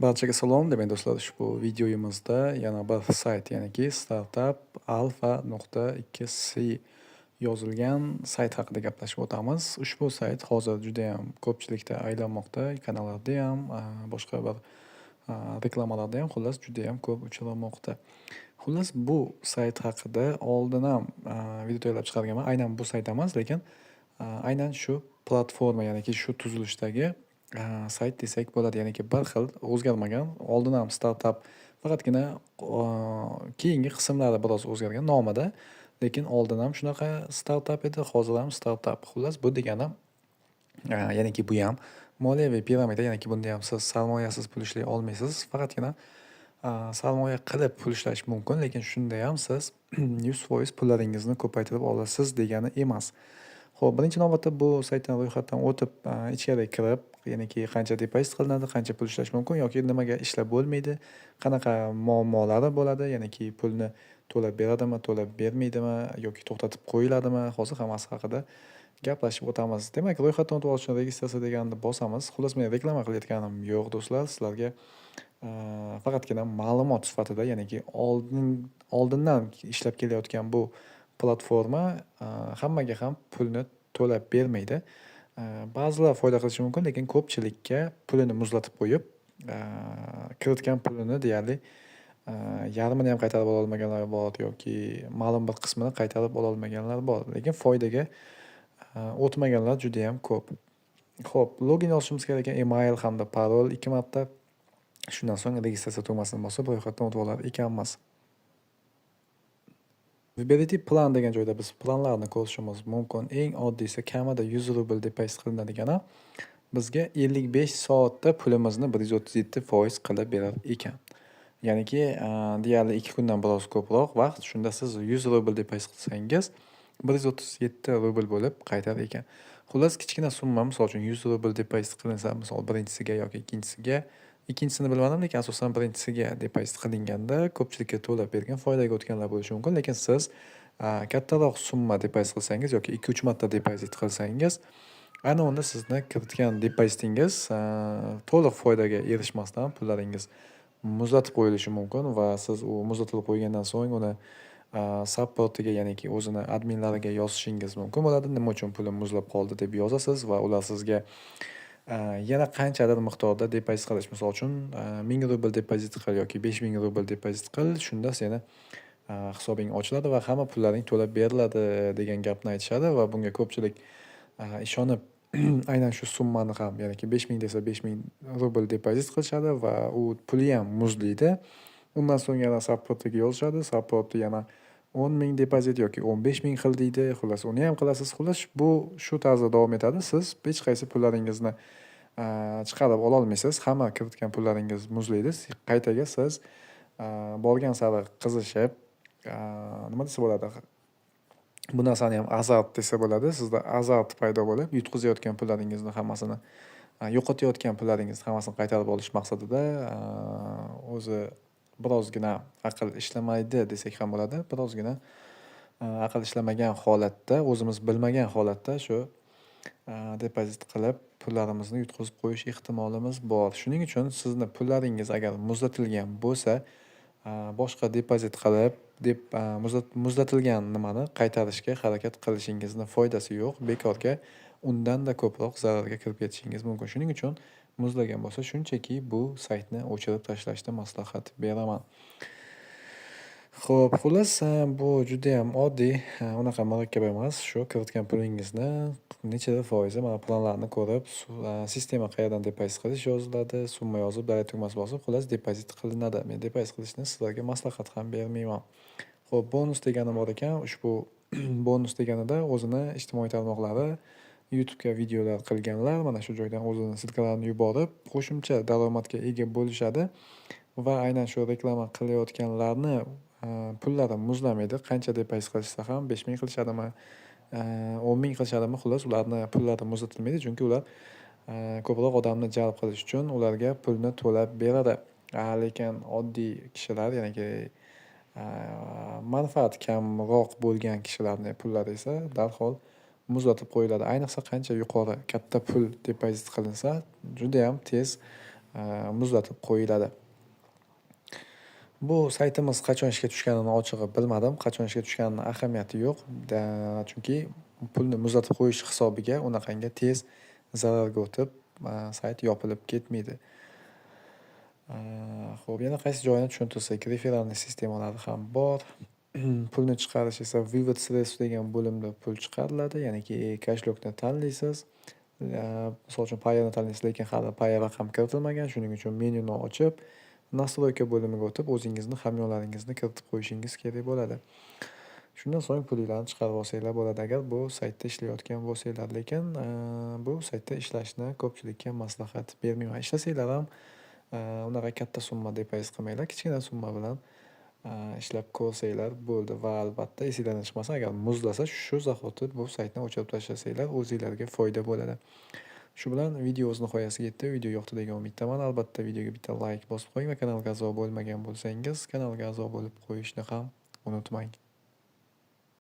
Barchaga salom. Demak do'stlar, ushbu videoyimizda yana bir sayt, ya'niki startup alfa.2c yozilgan sayt haqida gaplashib o'tamiz. Ushbu sayt hozir juda ham ko'pchilikda aylanmoqda, kanallarda ham, boshqa bir reklamalarda ham, xullas juda ham ko'p uchramoqda. Xullas bu sayt haqida oldin ham video tayyorlab chiqarganman. Aynan bu sayt emas, lekin aynan shu platforma, ya'niki shu tuzilishdagi sayt desak bo'ladi. Ya'niki bir xil o'zgarmagan. Oldin ham startup, faqatgina keyingi qismlari biroz o'zgargan nomida, lekin oldin ham shunaqa startup edi, hozir ham startup. Xullas bu degani, ya'niki bu ham moliyaviy piramida, ya'niki bunda ham siz sarmoyasiz pul ishlay olmaysiz. Faqatgina sarmoya qilib pul ishlash mumkin, lekin shunda ham siz 100% pullaringizni ko'paytirib olasiz degani emas. Xo'p, birinchi navbatda bu saytdan ro'yxatdan o'tib, ichkariga kirib, ya'niki qancha depozit qilinadi, qancha pul ishlash mumkin yoki nimaga ishlab bo'lmaydi, qanaqa muammolari bo'ladi, ya'niki pulni to'lab beradimi, to'lab bermaydimi yoki to'xtatib qo'yiladimi, hozir hammasi haqida gaplashib o'tamiz. Demak, ro'yxatdan o'tib olish uchun registratsiya deganni bosamiz. Xullas, men reklama qilayotganim yo'q do'stlar, sizlarga faqatgina ma'lumot sifatida, ya'niki oldindan ishlab kelayotgan bu platforma hammaga ham pulni to'lab bermaydi. Ba'zilar foyda qilishi mumkin, lekin ko'pchilikka pulini muzlatib qo'yib, kiritgan pulini deyarli yarmini ham qaytarib ololmaganlar bor yoki ma'lum bir qismini qaytarib ololmaganlar bor. Lekin foydaga o'tmaganlar juda ham ko'p. Xo'p, login olishimiz kerak email hamda parol 2 marta. Shundan so'ng registratsiya tugmasini bosib ro'yxatdan o'tib olar ekanmiz. Viberity plan degan joyda biz planlarni ko'rishimiz mumkin. Eng oddiysi kamida 100 rubl depozit qilinadigan bizga 55 soatda pulimizni 137% qilib berar ekan. Ya'niki deyarli 2 kundan biroz ko'proq vaqt. Shunda siz 100 rubl depozit qilsangiz 137 rubl bo'lib qaytar ekan. Xullas, kichkina summa, misol uchun 100 rubl depozit qilinsa, misol birinchisiga yoki ikkinchisini bilmadim, lekin asosan birinchisiga depozit qilinganda ko'pchilikka to'lab bergan, foydaga o'tganlar bo'lishi mumkin. Lekin siz kattaroq summa depozit qilsangiz yoki 2-3 marta depozit qilsangiz, ana unda sizni kiritgan depozitingiz to'liq foydaga erishmasdan pullaringiz muzlatib qo'yilishi mumkin va siz u muzlatilib qo'ygandan so'ng uni supportiga, ya'niki o'zini adminlariga yozishingiz mumkin bo'ladi. Nima uchun pulim muzlab qoldi deb yozasiz va ular sizga yana qanchadir miqdorda depozit qilish, misol uchun 1000 rubl depozit qil yoki 5000 rubl depozit qil, shunda seni hisobing ochiladi va hamma pullaring to'lab beriladi degan gapni aytishadi va bunga ko'pchilik ishonib aynan shu summani ham, ya'niki 5000 desa 5000 rubl depozit qilishadi va u puli ham muzlaydi. Undan so'ng yana supportiga yozishadi, supporti yana 10,000 depozit yoki 15,000 qil deydi. Xullas, uni ham qilasiz. Xullas, bu shu tarzda davom etadi. Siz hech qaysi pullaringizni chiqarib ola olmaysiz. Hamma kiritgan pullaringiz muzlaydi. Qaytaga siz borgan sari qizishib, nima desa bo'ladi? Bu narsani ham azart desa bo'ladi. Sizda azart paydo bo'lib, yutqizayotgan pullaringizni hammasini, yo'qotayotgan pullaringizni hammasini qaytarib olish maqsadida o'zi birozgina aql ishlamaydi desak ham bo'ladi. Birozgina aql ishlamagan holatda, o'zimiz bilmagan holatda shu depozit qilib pullarimizni yutqizib qo'yish ehtimolimiz bor. Shuning uchun sizni pullaringiz agar muzlatilgan bo'lsa, boshqa depozit qilib, muzlatilgan nimani qaytarishga harakat qilishingizni foydasi yo'q. Bekorga undan-da ko'proq zararga kirib ketishingiz mumkin. Shuning uchun muzlagan bo'lsa, shunchaki bu saytni o'chirib tashlashni maslahat beraman. Xo'p, xullas, bu juda ham oddiy, unaqa murakkab emas. Shu kiritgan pulingizni necha foizi, mana planlarni ko'rib, sistema qayerdan depozit qilish yoziladi, summa yozib, dalay tugmasi bosib, xullas depozit qilinadi. Men depozit qilishni sizlarga maslahat ham bermayman. Xo'p, bonus degani bor ekan. Ushbu bonus deganida o'zini ijtimoiy tarmoqlari, YouTube'ga videolar qilganlar mana shu joydan o'zini silkalarini yuborib, qo'shimcha daromadga ega bo'lishadi va aynan shu reklama qilayotganlarni pullari muzlamaydi. Qancha depozit qilishsa ham 5000 qilishadimi, 10,000 qilishadimi, xullas ularni pullari muzlatilmaydi, chunki ular ko'proq odamni jalb qilish uchun ularga pulni to'lab beradi. Lekin oddiy kishilar, ya'niki manfaat kamroq bo'lgan kishilarning pullari esa darhol muzlatib qo'yiladi. Ayniqsa qancha yuqori katta pul depozit qilinsa, juda ham tez muzlatib qo'yiladi. Bu saytimiz qachon ishga tushganini ochig'i bilmadim. Qachon ishga tushganini ahamiyati yo'q. Chunki pulni muzlatib qo'yish hisobiga unaqangi tez zararga o'tib, sayt yopilib ketmaydi. Xo'p, yana qaysi joyini tushuntirsak, referalniy sistemalari ham bor. Pulni chiqarish esa Wivod sredstv degan bo'limda pul chiqariladi, ya'niki kashlokni tanlaysiz. Misol uchun payani tanlaysiz, lekin hali paya raqam kiritilmagan. Shuning uchun menyuni ochib, nastroyka bo'limiga o'tib, o'zingizni hamyonlaringizni kiritib qo'yishingiz kerak bo'ladi. Shundan so'ng pulinglarni chiqarib olsanglar bo'ladi, agar bu saytda ishlayotgan bo'lsanglar. Lekin bu saytda ishlashni ko'pchilikka maslahat bermayman. Ishlasanglar ham unaqa katta summa depoziit qilmanglar. Kichkina summa bilan ishlab ko'rsanglar bo'ldi va albatta esinglardan chiqmasin, agar muzlasa shu zahoti bu saytni o'chirib tashlasanglar o'zinglarga foyda bo'ladi. Shu bilan video o'z nihoyasiga yetdi. Video yoqdi degan umiddaman. Albatta videoga bitta like bosib qo'ying va kanalga a'zo bo'lmagan bo'lsangiz, kanalga a'zo bo'lib qo'yishni ham unutmang.